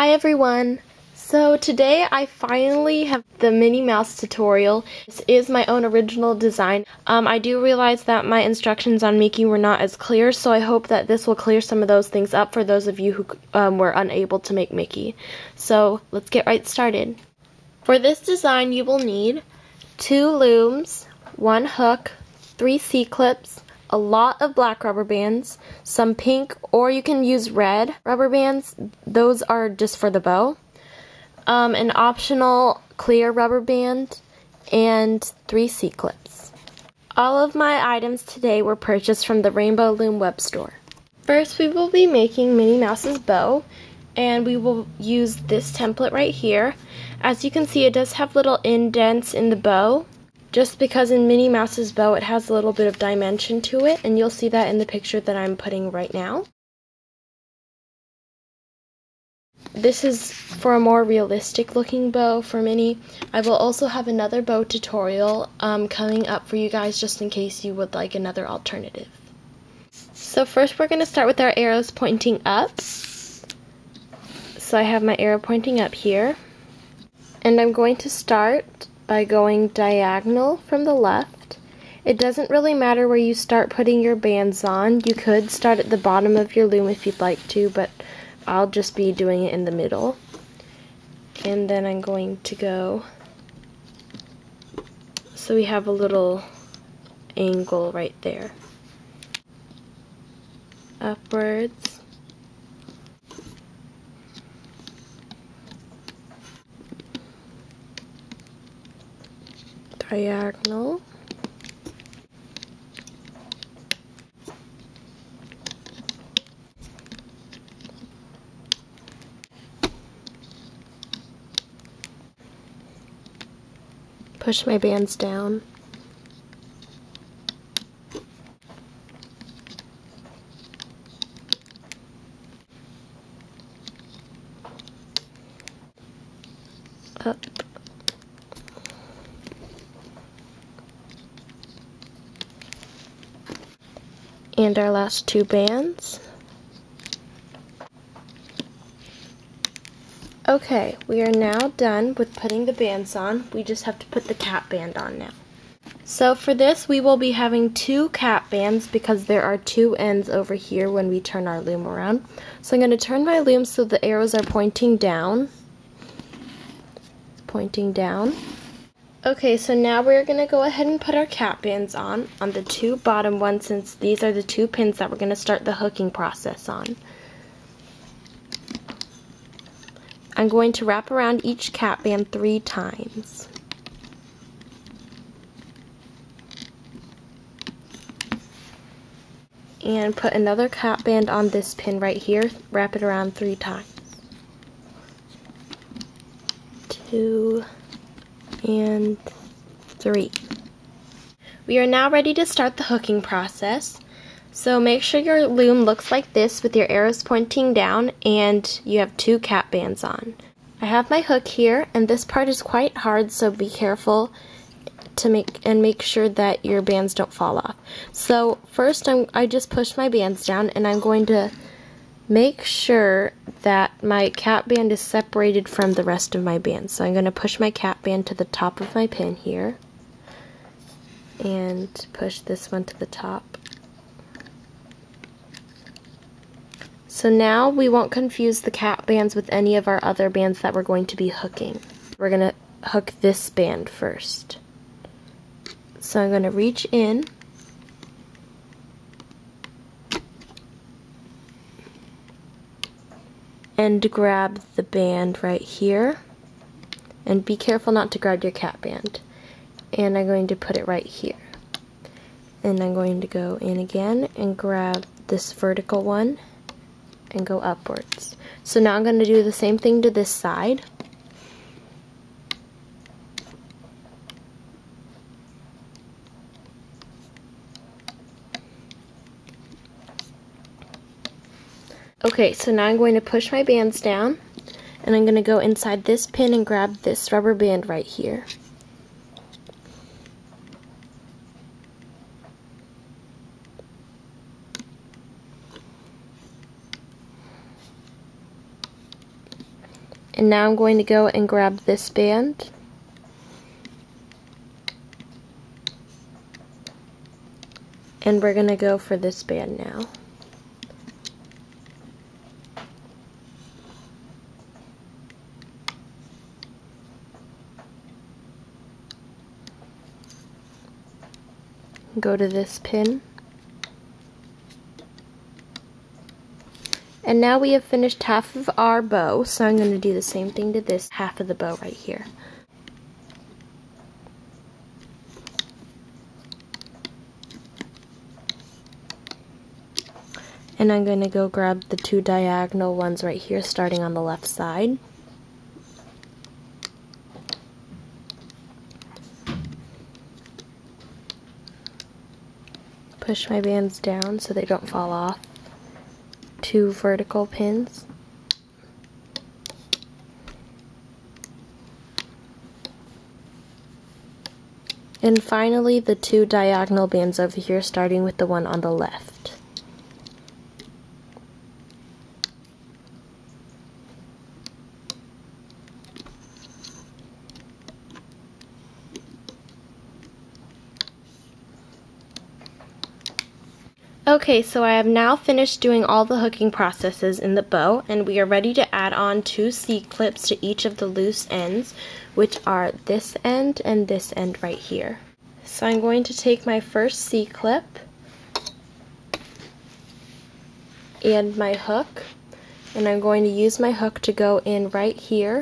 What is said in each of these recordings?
Hi everyone! So today I finally have the Minnie Mouse tutorial. This is my own original design. I do realize that my instructions on Mickey were not as clear, so I hope that this will clear some of those things up for those of you who were unable to make Mickey. So let's get right started. For this design you will need 2 looms, 1 hook, 3 C-clips, a lot of black rubber bands, some pink, or you can use red rubber bands. Those are just for the bow. An optional clear rubber band, and 3 C-clips. All of my items today were purchased from the Rainbow Loom web store. First we will be making Minnie Mouse's bow, and we will use this template right here. As you can see, it does have little indents in the bow, just because in Minnie Mouse's bow it has a little bit of dimension to it, and you'll see that in the picture that I'm putting right now. This is for a more realistic looking bow for Minnie. I will also have another bow tutorial coming up for you guys, just in case you would like another alternative. So first we're going to start with our arrows pointing up. So I have my arrow pointing up here, and I'm going to start by going diagonal from the left. It doesn't really matter where you start putting your bands on. You could start at the bottom of your loom if you'd like to, but I'll just be doing it in the middle. And then I'm going to go, so we have a little angle right there. Upwards. Diagonal. Push my bands down. Up. And our last 2 bands. Okay, we are now done with putting the bands on. We just have to put the cap band on now. So for this we will be having 2 cap bands because there are 2 ends over here when we turn our loom around. So I'm going to turn my loom so the arrows are pointing down. Pointing down. Okay, so now we're going to go ahead and put our cap bands on the 2 bottom ones, since these are the 2 pins that we're going to start the hooking process on. I'm going to wrap around each cap band 3 times. And put another cap band on this pin right here, wrap it around 3 times. 2 and 3. We are now ready to start the hooking process. So make sure your loom looks like this with your arrows pointing down and you have 2 cap bands on. I have my hook here, and this part is quite hard, so be careful to make sure that your bands don't fall off. So first I just push my bands down, and I'm going to make sure that my cap band is separated from the rest of my bands. So I'm going to push my cap band to the top of my pin here and push this one to the top. So now we won't confuse the cap bands with any of our other bands that we're going to be hooking. We're going to hook this band first. So I'm going to reach in and grab the band right here, and be careful not to grab your cap band. And I'm going to put it right here, and I'm going to go in again and grab this vertical one and go upwards. So now I'm going to do the same thing to this side. Okay, so now I'm going to push my bands down, and I'm going to go inside this pin and grab this rubber band right here. And now I'm going to go and grab this band. And we're going to go for this band now. Go to this pin. And now we have finished half of our bow, so I'm going to do the same thing to this half of the bow right here. And I'm going to go grab the two diagonal ones right here, starting on the left side. Push my bands down so they don't fall off. Two vertical pins. And finally the two diagonal bands over here, starting with the one on the left. Okay, so I have now finished doing all the hooking processes in the bow, and we are ready to add on 2 C-clips to each of the loose ends, which are this end and this end right here. So I'm going to take my first C-clip and my hook, and I'm going to use my hook to go in right here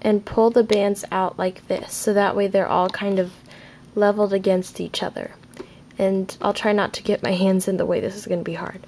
and pull the bands out like this, so that way they're all kind of leveled against each other. And I'll try not to get my hands in the way, this is going to be hard.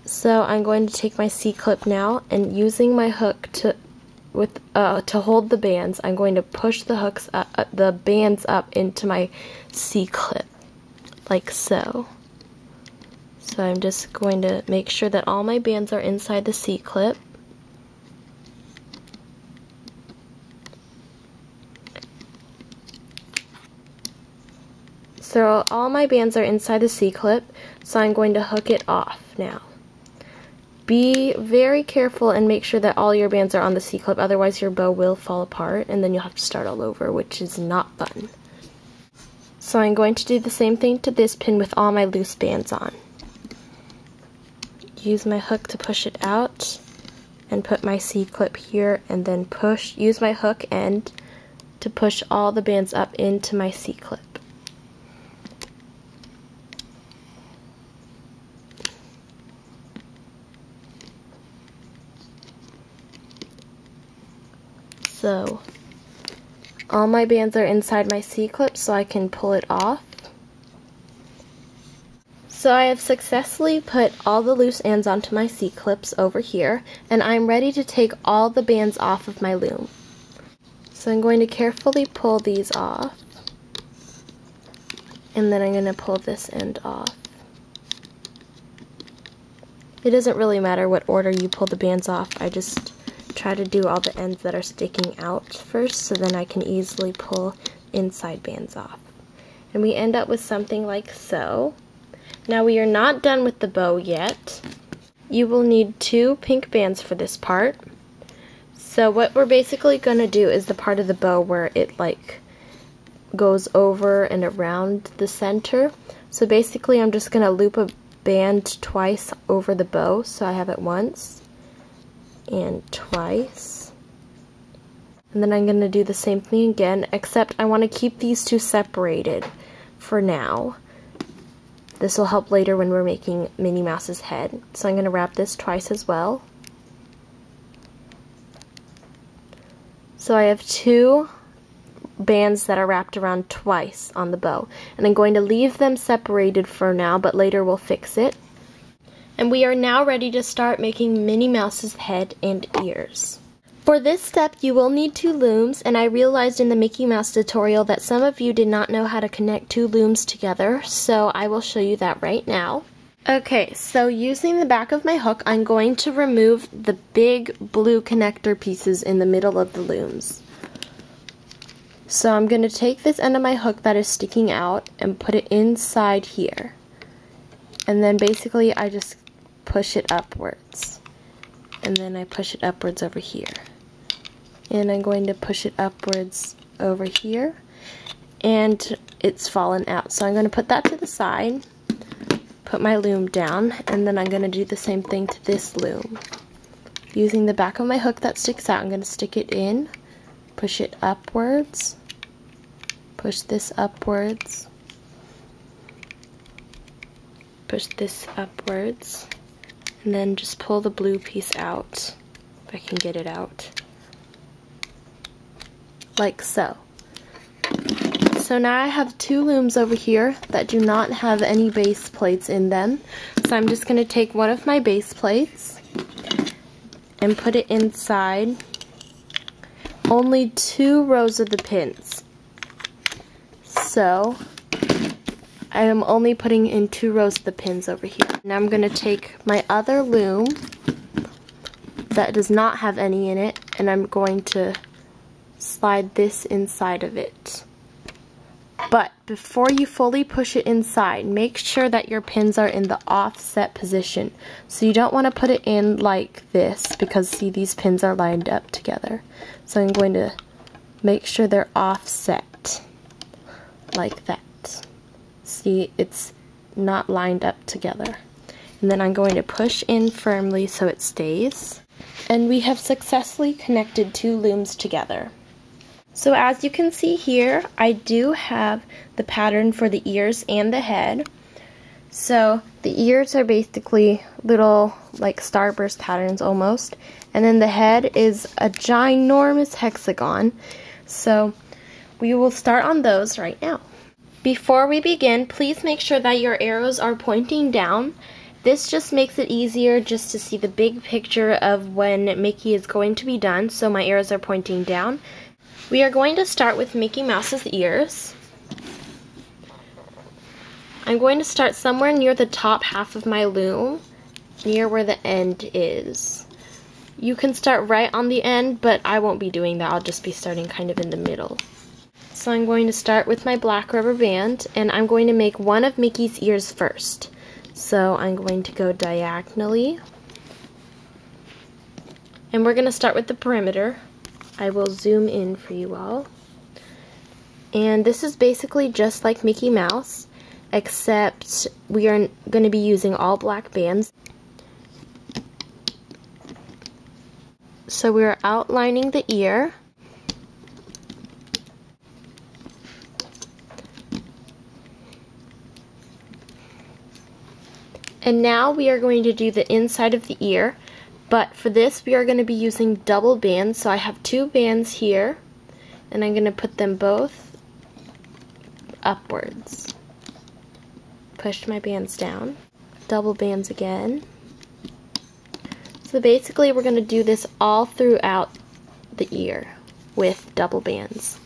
So I'm going to take my C-clip now, and using my hook to hold the bands, I'm going to push the bands up into my C-clip, like so. So I'm just going to make sure that all my bands are inside the C-clip. So all my bands are inside the C-clip, so I'm going to hook it off now. Be very careful and make sure that all your bands are on the C-clip, otherwise your bow will fall apart and then you'll have to start all over, which is not fun. So I'm going to do the same thing to this pin with all my loose bands on. Use my hook to push it out and put my C-clip here, and then use my hook end to push all the bands up into my C-clip. So all my bands are inside my C-clip, so I can pull it off. So I have successfully put all the loose ends onto my C-clips over here, and I'm ready to take all the bands off of my loom. So I'm going to carefully pull these off, and then I'm going to pull this end off. It doesn't really matter what order you pull the bands off, I just try to do all the ends that are sticking out first, so then I can easily pull inside bands off. And we end up with something like so. Now we are not done with the bow yet. You will need 2 pink bands for this part. So what we're basically going to do is the part of the bow where it like goes over and around the center. So basically I'm just going to loop a band twice over the bow, so I have it once and twice, and then I'm going to do the same thing again, except I want to keep these 2 separated for now. This will help later when we're making Minnie Mouse's head. So I'm going to wrap this twice as well. So I have 2 bands that are wrapped around twice on the bow, and I'm going to leave them separated for now, but later we'll fix it. And we are now ready to start making Minnie Mouse's head and ears. For this step, you will need 2 looms, and I realized in the Mickey Mouse tutorial that some of you did not know how to connect 2 looms together, so I will show you that right now. Okay, so using the back of my hook, I'm going to remove the big blue connector pieces in the middle of the looms. So I'm going to take this end of my hook that is sticking out and put it inside here. And then basically I just push it upwards. and then I push it upwards over here. And I'm going to push it upwards over here, and it's fallen out. So I'm going to put that to the side, put my loom down, and then I'm going to do the same thing to this loom. Using the back of my hook that sticks out, I'm going to stick it in, push it upwards, push this upwards, push this upwards, and then just pull the blue piece out, if I can get it out, like so. So now I have two looms over here that do not have any base plates in them. So I'm just going to take one of my base plates and put it inside only 2 rows of the pins. So I am only putting in 2 rows of the pins over here. Now I'm going to take my other loom that does not have any in it, and I'm going to slide this inside of it. But before you fully push it inside, make sure that your pins are in the offset position. So you don't want to put it in like this, because see, these pins are lined up together. So I'm going to make sure they're offset like that. See, it's not lined up together. And then I'm going to push in firmly so it stays. And we have successfully connected 2 looms together. So as you can see here, I do have the pattern for the ears and the head. So the ears are basically little like starburst patterns almost, and then the head is a ginormous hexagon. So we will start on those right now. Before we begin, please make sure that your arrows are pointing down. This just makes it easier just to see the big picture of when Mickey is going to be done, so my arrows are pointing down. We are going to start with Mickey Mouse's ears. I'm going to start somewhere near the top half of my loom, near where the end is. You can start right on the end, but I won't be doing that. I'll just be starting kind of in the middle. So I'm going to start with my black rubber band, and I'm going to make one of Mickey's ears first. So I'm going to go diagonally, and we're going to start with the perimeter. I will zoom in for you all. And this is basically just like Mickey Mouse, except we are going to be using all black bands. So we're outlining the ear. And now we are going to do the inside of the ear. But for this, we are going to be using double bands. So I have 2 bands here, and I'm going to put them both upwards. Push my bands down. Double bands again. So basically, we're going to do this all throughout the ear with double bands.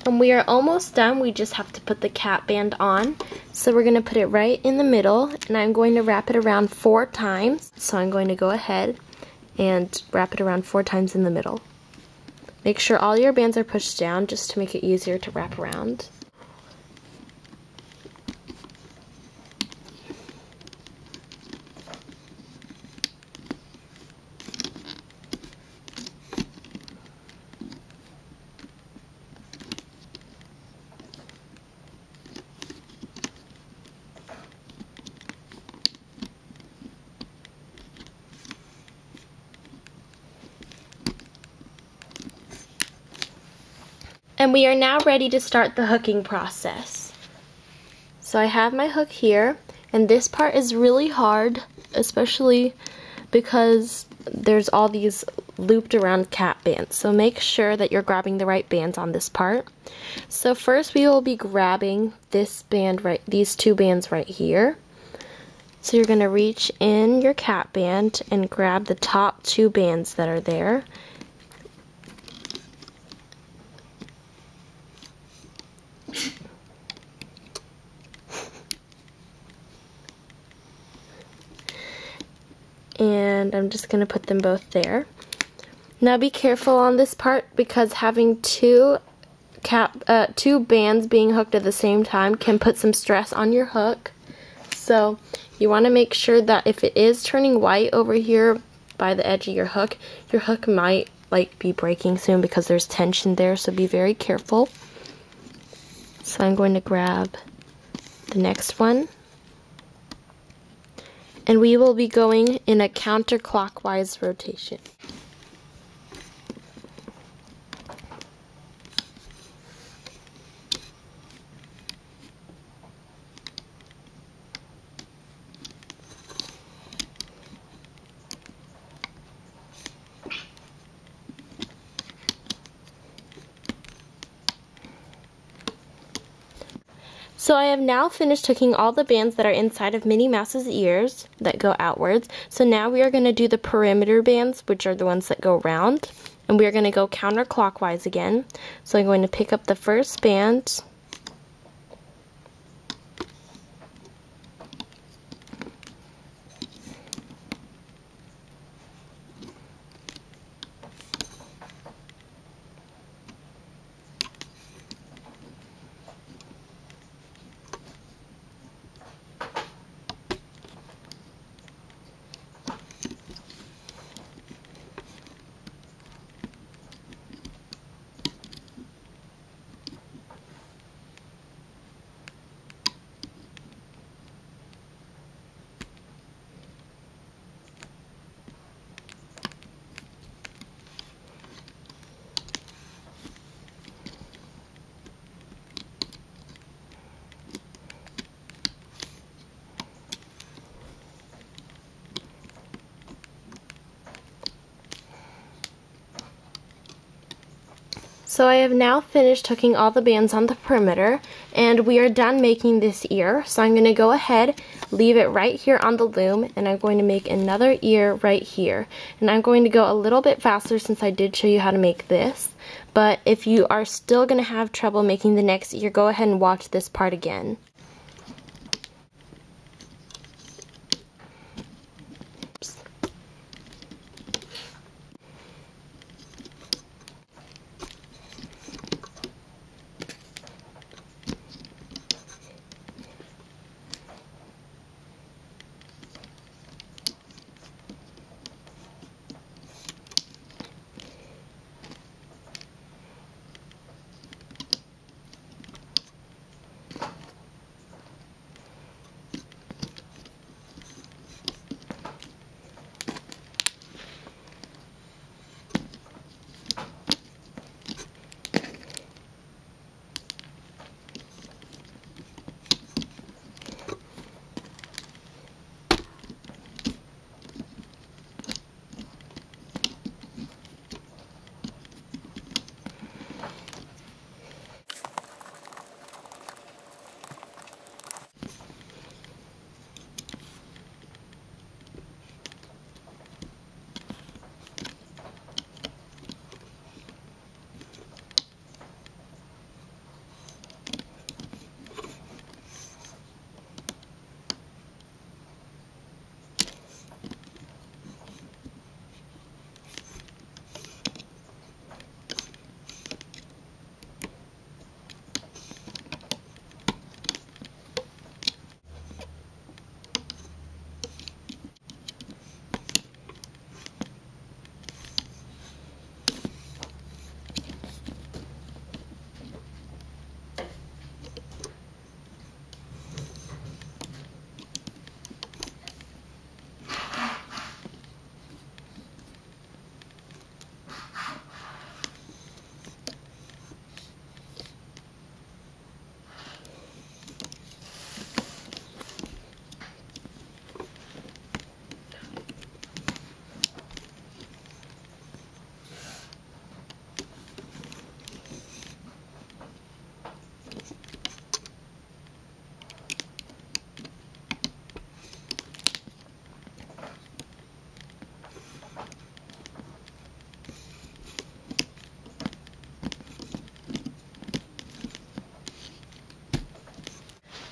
And we are almost done. We just have to put the cap band on. So we're going to put it right in the middle, and I'm going to wrap it around 4 times. So I'm going to go ahead and wrap it around 4 times in the middle. Make sure all your bands are pushed down just to make it easier to wrap around. And we are now ready to start the hooking process. So I have my hook here, and this part is really hard, especially because there's all these looped around cap bands. So make sure that you're grabbing the right bands on this part. So first we will be grabbing this band these 2 bands right here. So you're going to reach in your cap band and grab the top 2 bands that are there. and I'm just going to put them both there. Now be careful on this part because having two bands being hooked at the same time can put some stress on your hook. So you want to make sure that if it is turning white over here by the edge of your hook might be breaking soon because there's tension there, so be very careful. So I'm going to grab the next one, and we will be going in a counterclockwise rotation. So I have now finished hooking all the bands that are inside of Minnie Mouse's ears that go outwards. So now we are going to do the perimeter bands, which are the ones that go round. And we are going to go counterclockwise again. So I'm going to pick up the first band. So I have now finished hooking all the bands on the perimeter, and we are done making this ear. So I'm going to go ahead, leave it right here on the loom, and I'm going to make another ear right here. And I'm going to go a little bit faster since I did show you how to make this. But if you are still going to have trouble making the next ear, go ahead and watch this part again.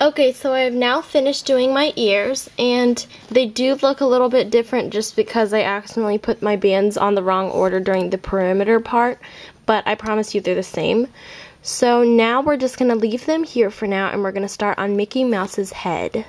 Okay, so I have now finished doing my ears, and they do look a little bit different just because I accidentally put my bands on the wrong order during the perimeter part, but I promise you they're the same. So now we're just going to leave them here for now, and we're going to start on Mickey Mouse's head.